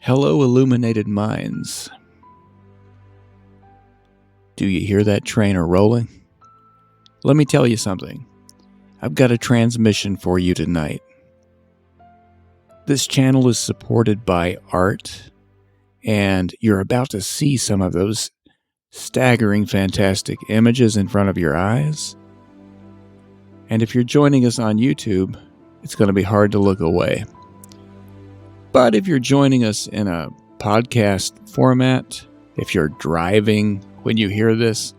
Hello, illuminated minds. Do you hear that train rolling? Let me tell you something. I've got a transmission for you tonight. This channel is supported by art, and you're about to see some of those staggering, fantastic images in front of your eyes. And if you're joining us on YouTube, it's going to be hard to look away. But if you're joining us in a podcast format, if you're driving when you hear this,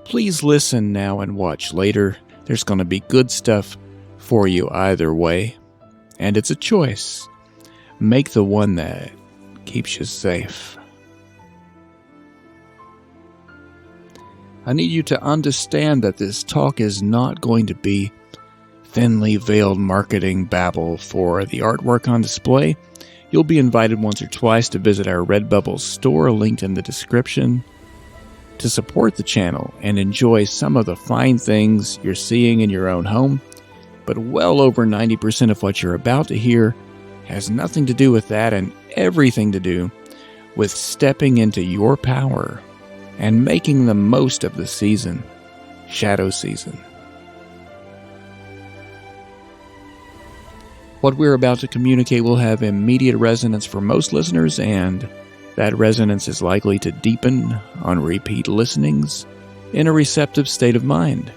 please listen now and watch later. There's going to be good stuff for you either way. And it's a choice. Make the one that keeps you safe. I need you to understand that this talk is not going to be thinly veiled marketing babble for the artwork on display. You'll be invited once or twice to visit our Redbubble store, linked in the description, to support the channel and enjoy some of the fine things you're seeing in your own home. But well over 90% of what you're about to hear has nothing to do with that and everything to do with stepping into your power and making the most of the season, shadow season. What we're about to communicate will have immediate resonance for most listeners, and that resonance is likely to deepen on repeat listenings in a receptive state of mind.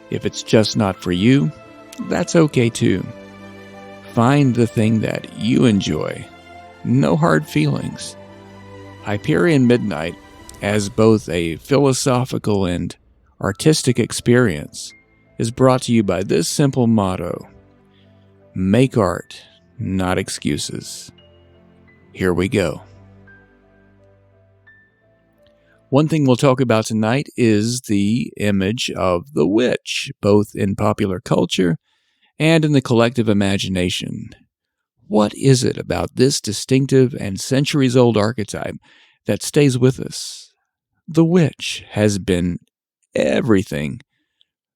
If it's just not for you, that's okay too. Find the thing that you enjoy. No hard feelings. Hyperion Midnight, as both a philosophical and artistic experience, is brought to you by this simple motto: make art, not excuses. Here we go. One thing we'll talk about tonight is the image of the witch, both in popular culture and in the collective imagination. What is it about this distinctive and centuries-old archetype that stays with us? The witch has been everything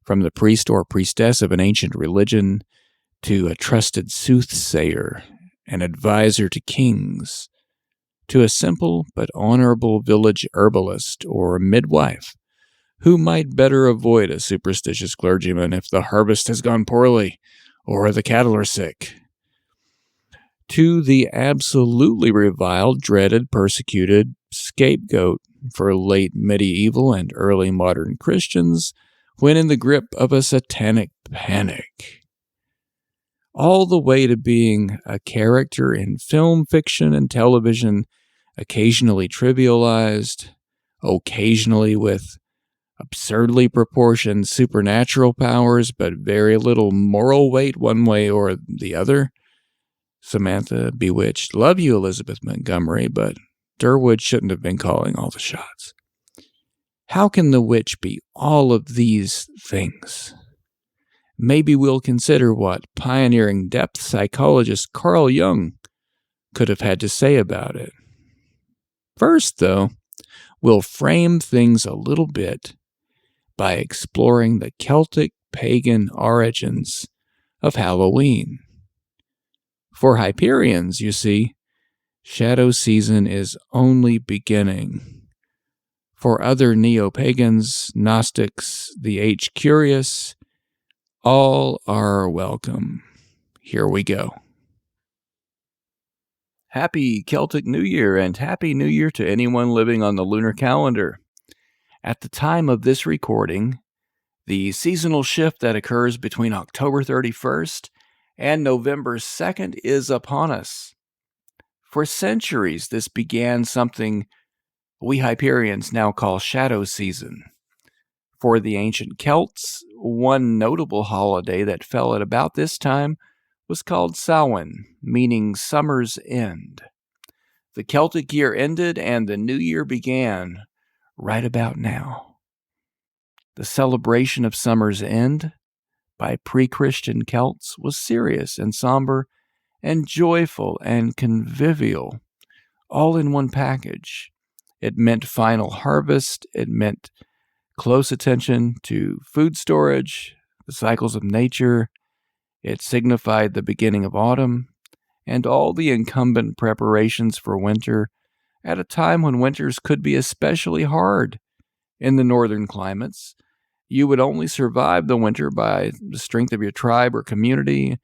from the priest or priestess of an ancient religion to a trusted soothsayer, an advisor to kings, to a simple but honorable village herbalist or midwife who might better avoid a superstitious clergyman if the harvest has gone poorly or the cattle are sick, to the absolutely reviled, dreaded, persecuted scapegoat for late medieval and early modern Christians when in the grip of a satanic panic, all the way to being a character in film, fiction, and television, occasionally trivialized, occasionally with absurdly proportioned supernatural powers, but very little moral weight one way or the other. Samantha Bewitched. Love you, Elizabeth Montgomery, but Durwood shouldn't have been calling all the shots. How can the witch be all of these things? Maybe we'll consider what pioneering depth psychologist Carl Jung could have had to say about it. First, though, we'll frame things a little bit by exploring the Celtic pagan origins of Halloween. For Hyperions, you see, shadow season is only beginning. For other neo-pagans, Gnostics, the age-curious, all are welcome. Here we go. Happy Celtic New Year, and Happy New Year to anyone living on the lunar calendar. At the time of this recording, the seasonal shift that occurs between October 31st and November 2nd is upon us. For centuries, this began something we Hyperions now call shadow season. For the ancient Celts, one notable holiday that fell at about this time was called Samhain, meaning summer's end. The Celtic year ended and the new year began right about now. The celebration of summer's end by pre-Christian Celts was serious and somber and joyful and convivial, all in one package. It meant final harvest, it meant close attention to food storage, the cycles of nature. It signified the beginning of autumn, and all the incumbent preparations for winter at a time when winters could be especially hard in the northern climates. You would only survive the winter by the strength of your tribe or community,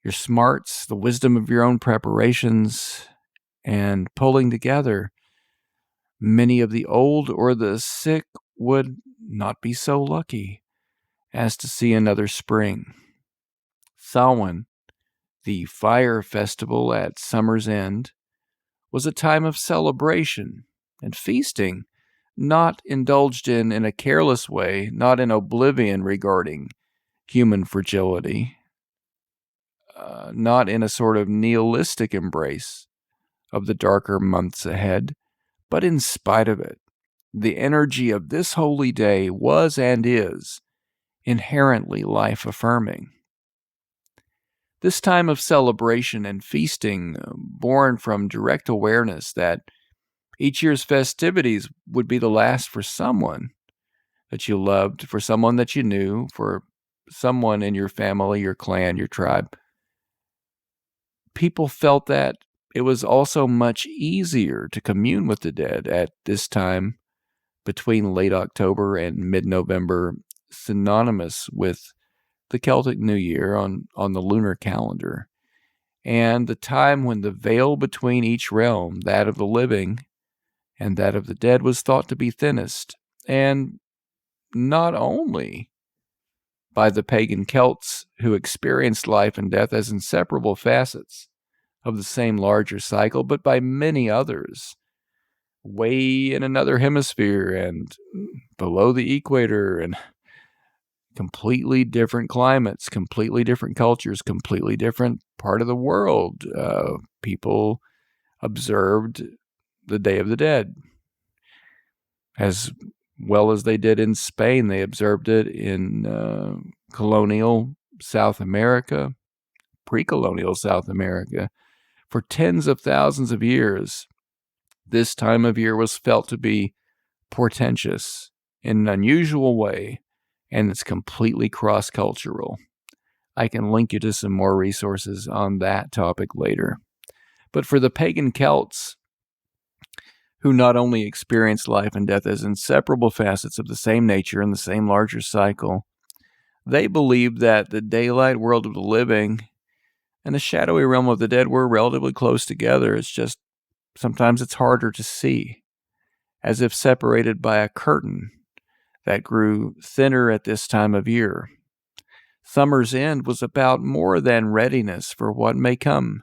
your smarts, the wisdom of your own preparations, and pulling together. Many of the old or the sick would not be so lucky as to see another spring. Samhain, the fire festival at summer's end, was a time of celebration and feasting, not indulged in a careless way, not in oblivion regarding human fragility, not in a sort of nihilistic embrace of the darker months ahead, but in spite of it. The energy of this holy day was and is inherently life-affirming. This time of celebration and feasting, born from direct awareness that each year's festivities would be the last for someone that you loved, for someone that you knew, for someone in your family, your clan, your tribe. People felt that it was also much easier to commune with the dead at this time between late October and mid-November, synonymous with the Celtic New Year on the lunar calendar, and the time when the veil between each realm, that of the living and that of the dead, was thought to be thinnest, and not only by the pagan Celts who experienced life and death as inseparable facets of the same larger cycle, but by many others way in another hemisphere and below the equator, and completely different climates, completely different cultures, completely different part of the world. People observed the Day of the Dead as well as they did in Spain. They observed it in colonial South America, pre-colonial South America. For tens of thousands of years, this time of year was felt to be portentous in an unusual way, and it's completely cross-cultural. I can link you to some more resources on that topic later. But for the pagan Celts, who not only experienced life and death as inseparable facets of the same nature and the same larger cycle, they believed that the daylight world of the living and the shadowy realm of the dead were relatively close together. It's just sometimes it's harder to see, as if separated by a curtain that grew thinner at this time of year. Summer's end was about more than readiness for what may come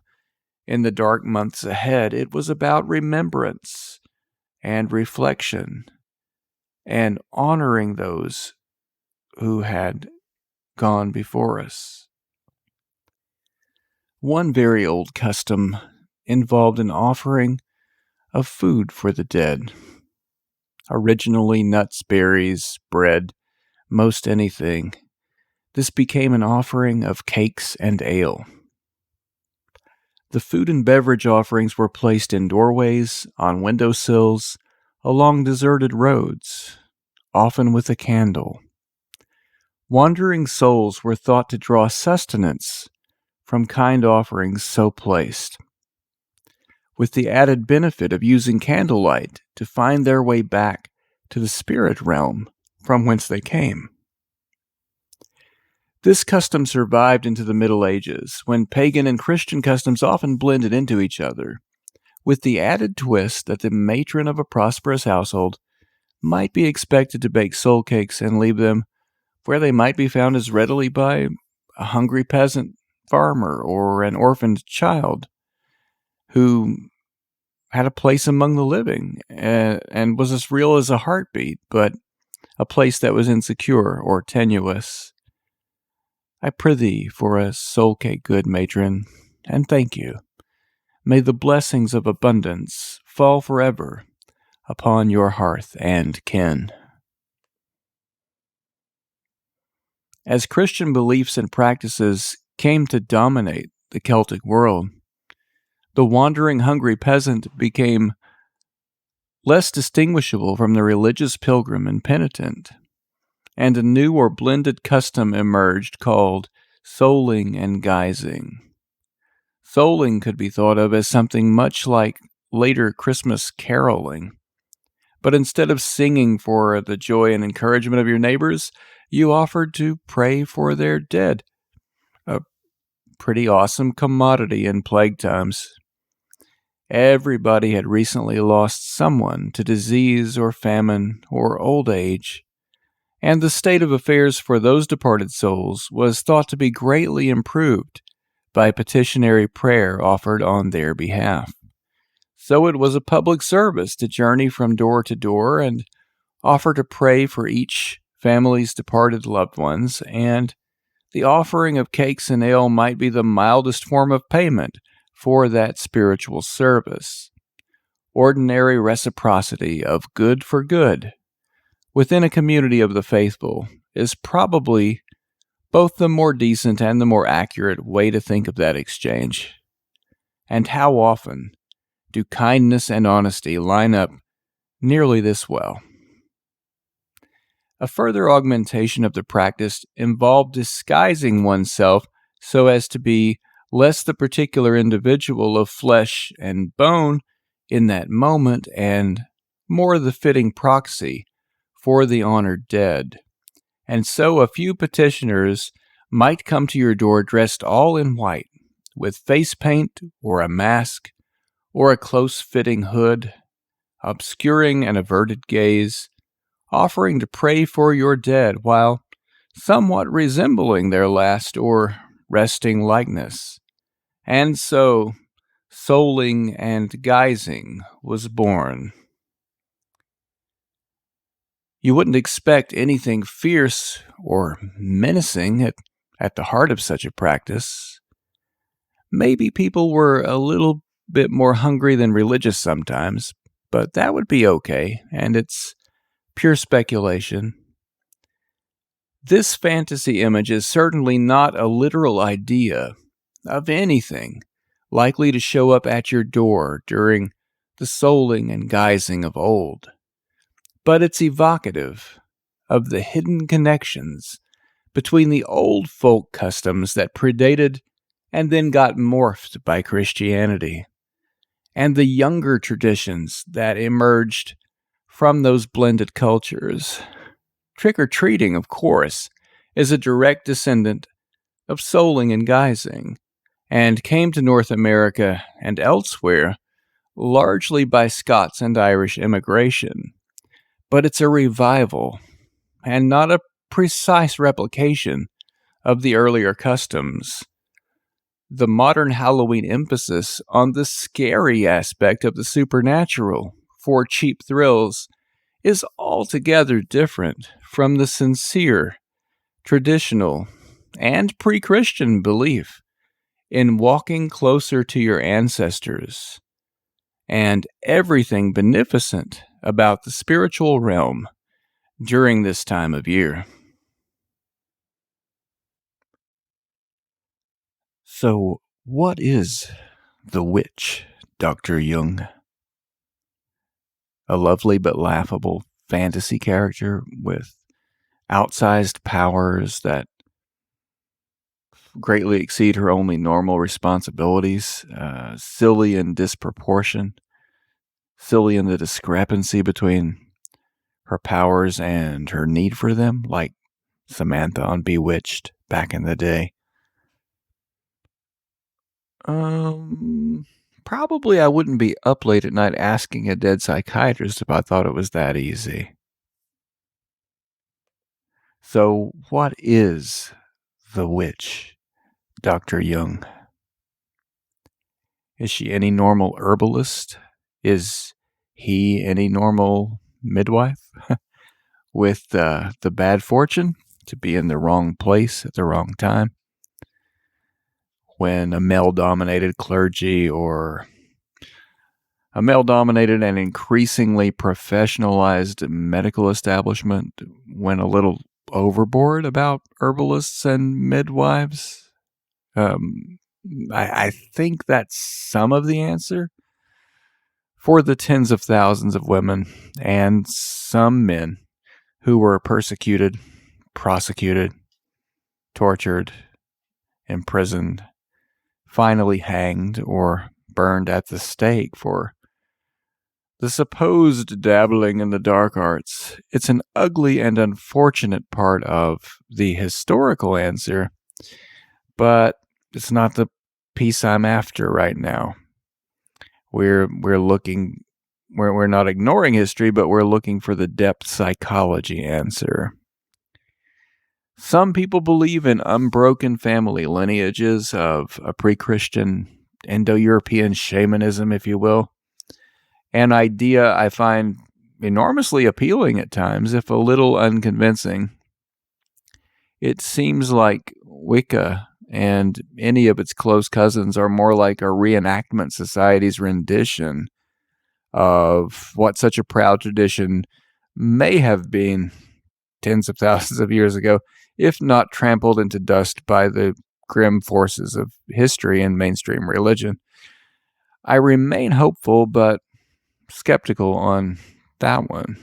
in the dark months ahead. It was about remembrance and reflection and honoring those who had gone before us. One very old custom involved an offering of food for the dead. Originally nuts, berries, bread, most anything. This became an offering of cakes and ale. The food and beverage offerings were placed in doorways, on windowsills, along deserted roads, often with a candle. Wandering souls were thought to draw sustenance from kind offerings so placed, with the added benefit of using candlelight to find their way back to the spirit realm from whence they came. This custom survived into the Middle Ages, when pagan and Christian customs often blended into each other, with the added twist that the matron of a prosperous household might be expected to bake soul cakes and leave them where they might be found as readily by a hungry peasant farmer or an orphaned child who had a place among the living and was as real as a heartbeat, but a place that was insecure or tenuous. I prithee for a soul cake, good matron, and thank you. May the blessings of abundance fall forever upon your hearth and kin. As Christian beliefs and practices came to dominate the Celtic world, the wandering hungry peasant became less distinguishable from the religious pilgrim and penitent, and a new or blended custom emerged called souling and guising. Foaling could be thought of as something much like later Christmas caroling. But instead of singing for the joy and encouragement of your neighbors, you offered to pray for their dead. A pretty awesome commodity in plague times. Everybody had recently lost someone to disease or famine or old age, and the state of affairs for those departed souls was thought to be greatly improved by petitionary prayer offered on their behalf. So it was a public service to journey from door to door and offer to pray for each family's departed loved ones, and the offering of cakes and ale might be the mildest form of payment for that spiritual service. Ordinary reciprocity of good for good within a community of the faithful is probably both the more decent and the more accurate way to think of that exchange. And how often do kindness and honesty line up nearly this well? A further augmentation of the practice involved disguising oneself so as to be less the particular individual of flesh and bone in that moment and more the fitting proxy for the honored dead. And so a few petitioners might come to your door dressed all in white, with face paint or a mask or a close-fitting hood, obscuring an averted gaze, offering to pray for your dead while somewhat resembling their last or resting likeness. And so, souling and guising was born. You wouldn't expect anything fierce or menacing at the heart of such a practice. Maybe people were a little bit more hungry than religious sometimes, but that would be okay, and it's pure speculation. This fantasy image is certainly not a literal idea of anything likely to show up at your door during the souling and guising of old, but it's evocative of the hidden connections between the old folk customs that predated and then got morphed by Christianity, and the younger traditions that emerged from those blended cultures. Trick-or-treating, of course, is a direct descendant of souling and guising, and came to North America and elsewhere largely by Scots and Irish immigration. But it's a revival, and not a precise replication of the earlier customs. The modern Halloween emphasis on the scary aspect of the supernatural for cheap thrills is altogether different from the sincere, traditional, and pre-Christian belief in walking closer to your ancestors and everything beneficent about the spiritual realm during this time of year. So, what is the witch, Dr. Jung? A lovely but laughable fantasy character with outsized powers that greatly exceed her only normal responsibilities, silly in disproportion, silly in the discrepancy between her powers and her need for them, like Samantha on Bewitched back in the day. Probably I wouldn't be up late at night asking a dead psychiatrist if I thought it was that easy. So, what is the witch, Dr. Jung? Is she any normal herbalist? Is he any normal midwife with the bad fortune to be in the wrong place at the wrong time? When a male-dominated clergy or a male-dominated and increasingly professionalized medical establishment went a little overboard about herbalists and midwives? I think that's some of the answer for the tens of thousands of women and some men who were persecuted, prosecuted, tortured, imprisoned, finally hanged or burned at the stake for the supposed dabbling in the dark arts. It's an ugly and unfortunate part of the historical answer, but it's not the piece I'm after right now. We're not ignoring history, but we're looking for the depth psychology answer. Some people believe in unbroken family lineages of a pre-Christian Indo-European shamanism, if you will. An idea I find enormously appealing at times, if a little unconvincing. It seems like Wicca and any of its close cousins are more like a reenactment society's rendition of what such a proud tradition may have been tens of thousands of years ago, if not trampled into dust by the grim forces of history and mainstream religion. I remain hopeful, but skeptical on that one.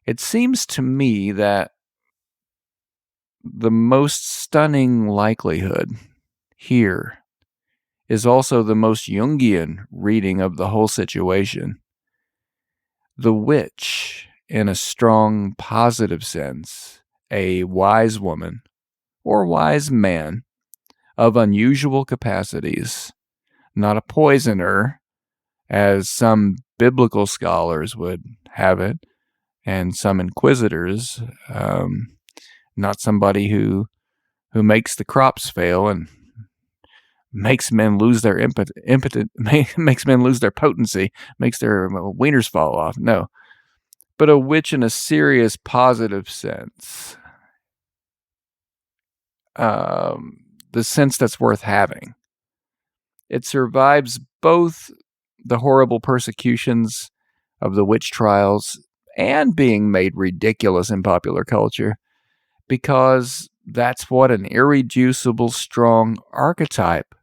It seems to me that the most stunning likelihood here is also the most Jungian reading of the whole situation. The witch, in a strong positive sense, a wise woman or wise man of unusual capacities, not a poisoner, as some biblical scholars would have it, and some inquisitors, not somebody who makes the crops fail and makes men lose their makes men lose their potency, makes their wieners fall off. No, but a witch in a serious positive sense, the sense that's worth having. It survives both the horrible persecutions of the witch trials and being made ridiculous in popular culture, because that's what an irreducible, strong archetype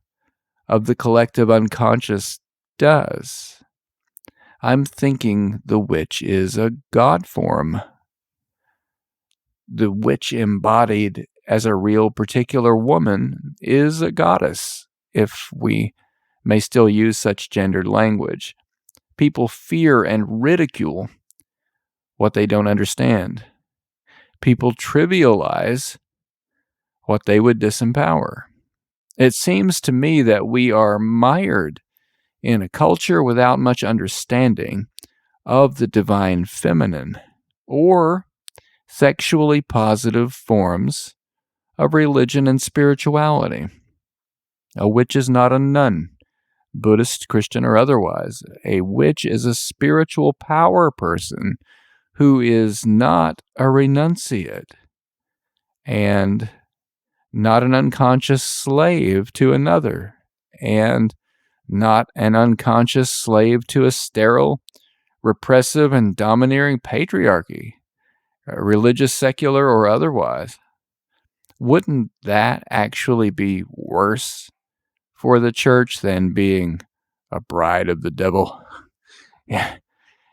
of the collective unconscious does. I'm thinking the witch is a god form. The witch embodied as a real particular woman is a goddess, if we may still use such gendered language. People fear and ridicule what they don't understand. People trivialize what they would disempower. It seems to me that we are mired in a culture without much understanding of the divine feminine or sexually positive forms of religion and spirituality. A witch is not a nun, Buddhist, Christian, or otherwise. A witch is a spiritual power person who is not a renunciate and not an unconscious slave to another, and not an unconscious slave to a sterile, repressive, and domineering patriarchy, religious, secular, or otherwise. Wouldn't that actually be worse for the church than being a bride of the devil? Yeah,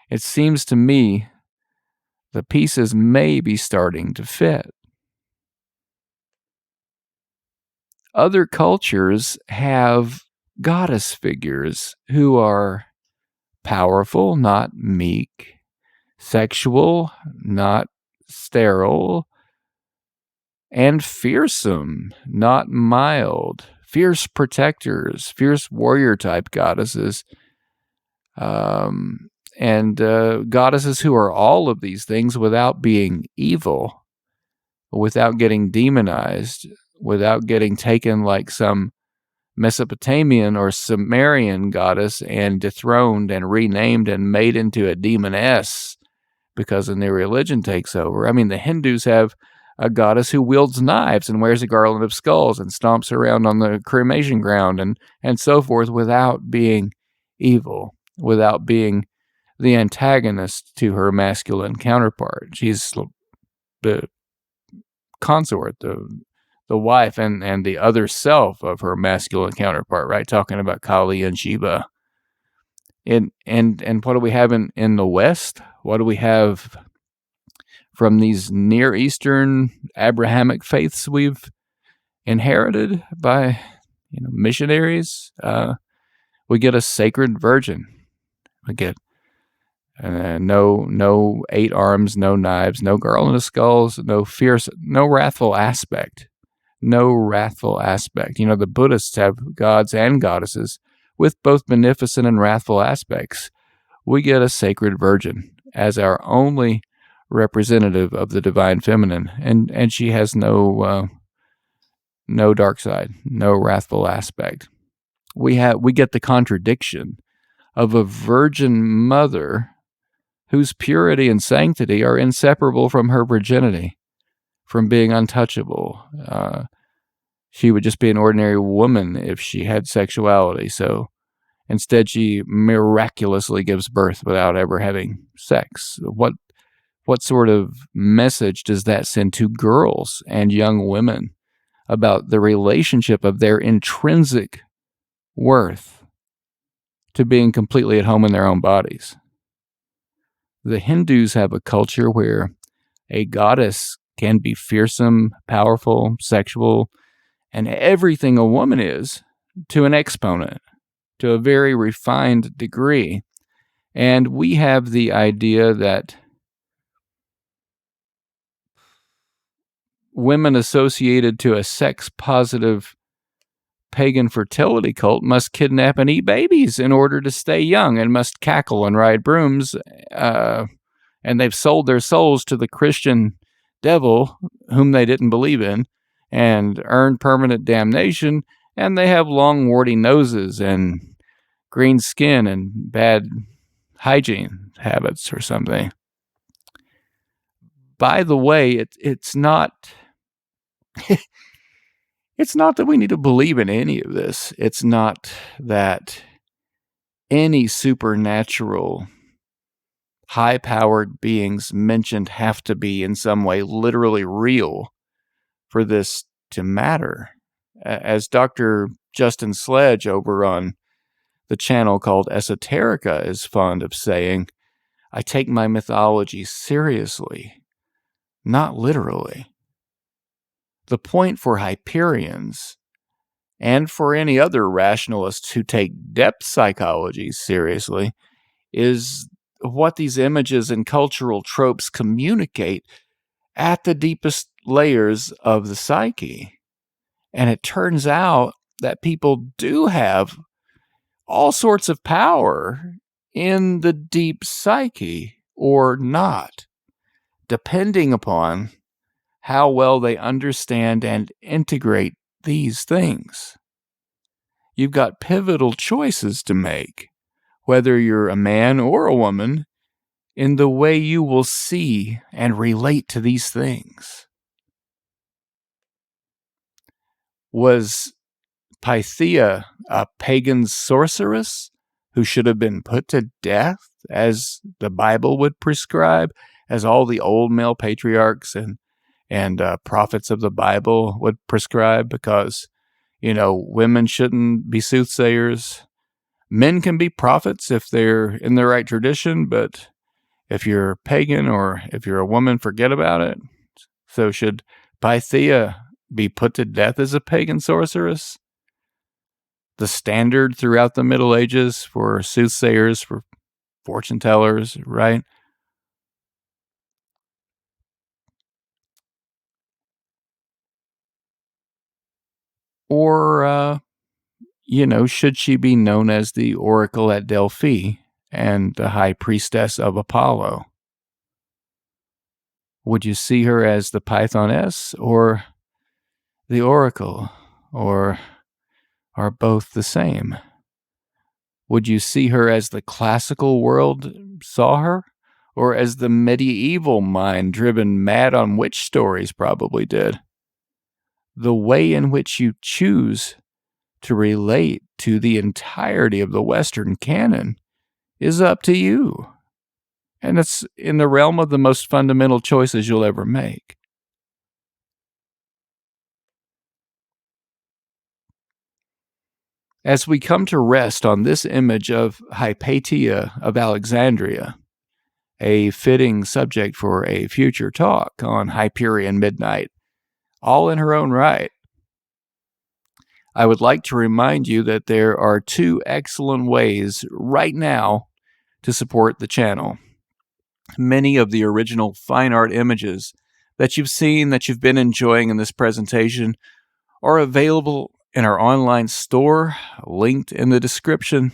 it seems to me the pieces may be starting to fit. Other cultures have goddess figures who are powerful, not meek, sexual, not sterile, and fearsome, not mild, fierce protectors, fierce warrior type goddesses, and goddesses who are all of these things without being evil, without getting demonized, without getting taken like some Mesopotamian or Sumerian goddess and dethroned and renamed and made into a demoness because a new religion takes over. I mean, the Hindus have a goddess who wields knives and wears a garland of skulls and stomps around on the cremation ground and so forth, without being evil, without being the antagonist to her masculine counterpart. She's the consort, the wife and the other self of her masculine counterpart, right? Talking about Kali and Shiva. And what do we have in the West? What do we have from these Near Eastern Abrahamic faiths we've inherited by, missionaries. We get a sacred virgin. We get no 8 arms, no knives, no girl in the skulls, no fierce, no wrathful aspect. No wrathful aspect. The Buddhists have gods and goddesses with both beneficent and wrathful aspects. We get a sacred virgin as our only representative of the divine feminine, and she has no dark side, no wrathful aspect. We get the contradiction of a virgin mother whose purity and sanctity are inseparable from her virginity, from being untouchable. She would just be an ordinary woman if she had sexuality. So instead, she miraculously gives birth without ever having sex. What sort of message does that send to girls and young women about the relationship of their intrinsic worth to being completely at home in their own bodies? The Hindus have a culture where a goddess can be fearsome, powerful, sexual, and everything a woman is to an exponent, to a very refined degree. And we have the idea that women associated to a sex-positive pagan fertility cult must kidnap and eat babies in order to stay young, and must cackle and ride brooms, and they've sold their souls to the Christian devil, whom they didn't believe in, and earn permanent damnation, and they have long warty noses and green skin and bad hygiene habits or something. By the way, it's not it's not that we need to believe in any of this. It's not that any supernatural high-powered beings mentioned have to be in some way literally real for this to matter. As Dr. Justin Sledge over on the channel called Esoterica is fond of saying, I take my mythology seriously, not literally. The point for Hyperions, and for any other rationalists who take depth psychology seriously, is what these images and cultural tropes communicate at the deepest layers of the psyche. And it turns out that people do have all sorts of power in the deep psyche, or not, depending upon how well they understand and integrate these things. You've got pivotal choices to make, whether you're a man or a woman, in the way you will see and relate to these things. Was Pythia a pagan sorceress who should have been put to death, as the Bible would prescribe, as all the old male patriarchs and prophets of the Bible would prescribe? Because, women shouldn't be soothsayers. Men can be prophets if they're in the right tradition, but if you're pagan or if you're a woman, forget about it. So should Pythia be put to death as a pagan sorceress? The standard throughout the Middle Ages for soothsayers, for fortune tellers, right? Or, should she be known as the Oracle at Delphi and the High Priestess of Apollo? Would you see her as the Pythoness or the Oracle, or are both the same? Would you see her as the classical world saw her, or as the medieval mind driven mad on witch stories probably did? The way in which you choose to relate to the entirety of the Western canon is up to you. And it's in the realm of the most fundamental choices you'll ever make. As we come to rest on this image of Hypatia of Alexandria, a fitting subject for a future talk on Hyperion Midnight, all in her own right, I would like to remind you that there are two excellent ways right now to support the channel. Many of the original fine art images that you've seen, that you've been enjoying in this presentation, are available in our online store, linked in the description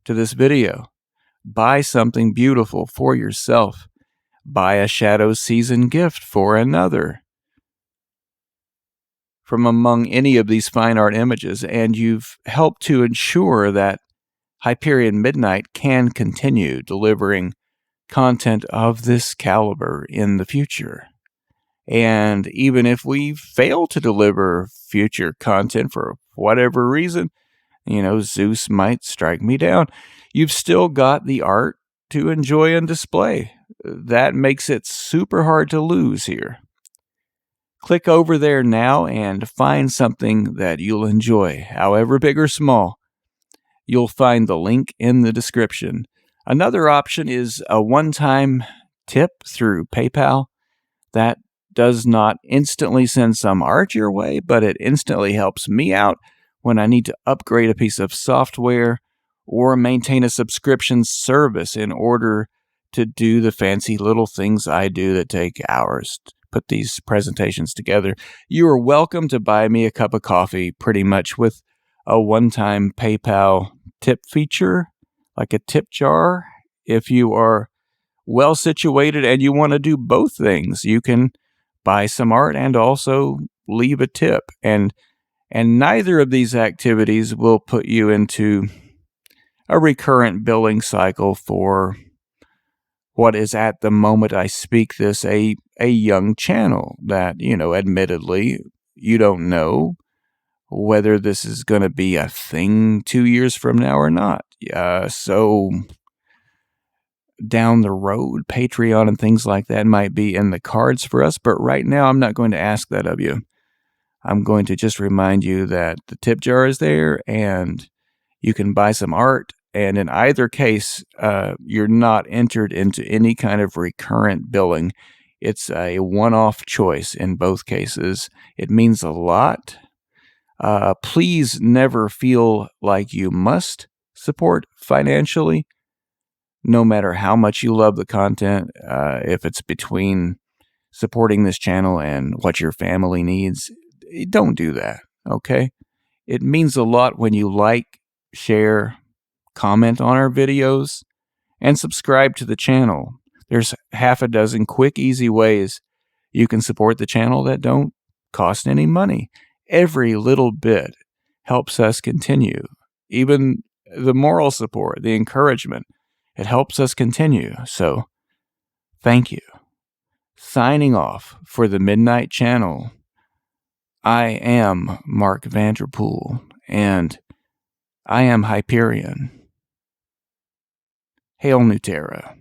to this video. Buy something beautiful for yourself. Buy a Shadow Season gift for another from among any of these fine art images, and you've helped to ensure that Hyperion Midnight can continue delivering content of this caliber in the future. And even if we fail to deliver future content for whatever reason, Zeus might strike me down, you've still got the art to enjoy and display. That makes it super hard to lose here. Click over there now and find something that you'll enjoy, however big or small. You'll find the link in the description. Another option is a one-time tip through PayPal. That does not instantly send some art your way, but it instantly helps me out when I need to upgrade a piece of software or maintain a subscription service in order to do the fancy little things I do that take hours to put these presentations together. You are welcome to buy me a cup of coffee pretty much with a one-time PayPal tip feature, like a tip jar. If you are well situated and you want to do both things, you can buy some art and also leave a tip. And neither of these activities will put you into a recurrent billing cycle for what is, at the moment I speak this, a young channel that, admittedly, you don't know whether this is going to be a thing 2 years from now or not. So down the road, Patreon and things like that might be in the cards for us, but right now I'm not going to ask that of you. I'm going to just remind you that the tip jar is there and you can buy some art, and in either case, you're not entered into any kind of recurrent billing. It's a one-off choice in both cases. It means a lot. Please never feel like you must support financially, no matter how much you love the content. If it's between supporting this channel and what your family needs, don't do that, okay? It means a lot when you like, share, comment on our videos, and subscribe to the channel. There's half a dozen quick, easy ways you can support the channel that don't cost any money. Every little bit helps us continue. Even the moral support, the encouragement, it helps us continue. So, thank you. Signing off for the Midnight Channel, I am Mark Vanderpool, and I am Hyperion. Hail Nuterra.